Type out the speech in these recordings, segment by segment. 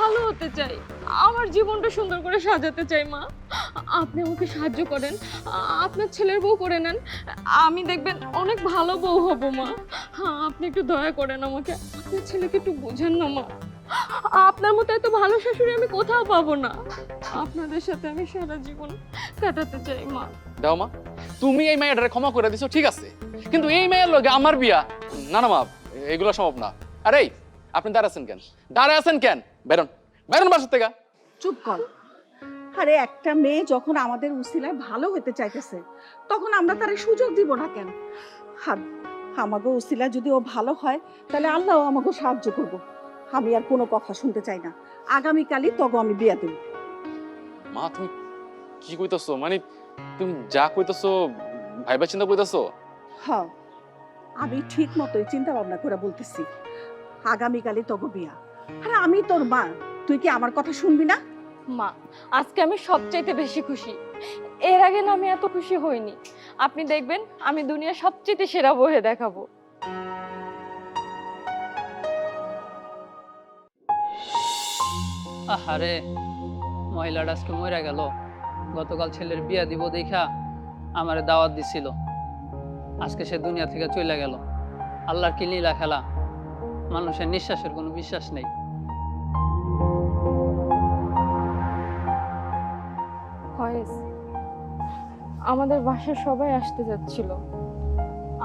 ভালো হতে চাই, আমার জীবনটা সুন্দর করে সাজাতে চাই মা। আপনি আমাকে সাহায্য করেন, আপনার ছেলের বউ করে নেন, আমি দেখবেন অনেক ভালো বউ হব মা। আপনি একটু দয়া করেন আমাকে, আপনার ছেলেকে একটু বোঝেন না মা। আপনার মতো এত ভালো শাশুড়ি আমি কোথাও পাবো না। আপনাদের সাথে আমি সারা জীবন কাটাতে চাই মা। দাও মা, তুমি এই মেয়েটারে ক্ষমা করে দিছো ঠিক আছে, কিন্তু এই মেয়ের লগে আমার বিয়া, না না মা, এগুলো সম্ভব না। আরে আপনি দাঁড়াচ্ছেন কেন, দাঁড়াচ্ছেন কেন? বেরোন, বেরোন বাসা থেকে। চুপ কর। আরে একটা মেয়ে যখন আমাদের উসিলায় ভালো হতে চাইতেছে, তখন আমরা তার সুযোগ দিব না কেন? আর আমাকে উসিলায় যদি ও ভালো হয়, তাহলে আল্লাহ আমাকে সাহায্য করব। আমি আর কোনো কথা শুনতে চাই না। আগামীকালই তবে আমি বিয়া দেব। মা তুমি কি কইতেছো? মানে তুমি যা কইতেছো ভাইবা চিন্তা কইতেছো? হ্যাঁ, আমি ঠিক মতোই চিন্তা ভাবনা করে বলতেছি। আগামীকালই তবে বিয়া। আরে আমি তোর মা, তুই কি আমার কথা শুনবি না? মা, আজকে আমি সবচাইতে বেশি খুশি। এর আগে না আমি এত খুশি হইনি। আপনি দেখবেন আমি দুনিয়ার সবচেয়ে সেরা বউয়ে দেখাবো। আহারে, মহিলাটা আজকে মরে গেল। গতকাল ছেলের বিয়া দিব দেখা আমারে দাওয়াত দিছিল, আজকে সে দুনিয়া থেকে চলে গেল। আল্লাহর কি লীলা খেলা, মানুষের নিঃশ্বাসের কোনো বিশ্বাস নেই। ফয়েজ, আমাদের বাসায় সবাই আসতে যাচ্ছিল,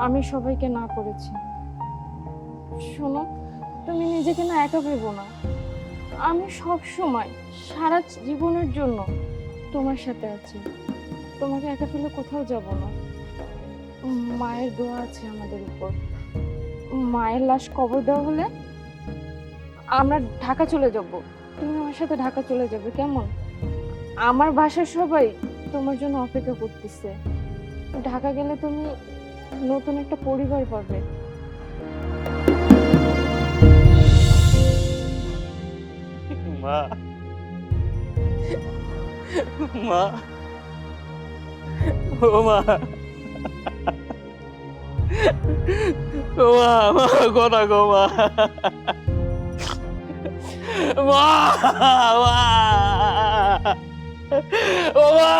আমি সবাইকে না করেছি। শোনো, তুমি নিজেকে না একা ভেবো না। আমি সব সময় সারা জীবনের জন্য তোমার সাথে আছি, তোমাকে একা ফেলে কোথাও যাব না। মায়ের দোয়া আছে আমাদের উপর। মায়ের লাশ কবর দেওয়া হলে আমরা ঢাকা চলে যাব, তুমি আমার সাথে ঢাকা চলে যাবে, কেমন? আমার বাসার সবাই তোমার জন্য অপেক্ষা করতেছে। ঢাকা গেলে তুমি নতুন একটা পরিবার পাবে। মা, মা, ও মা, ও মা, মা কথা গো মা, মা, মা, ও মা,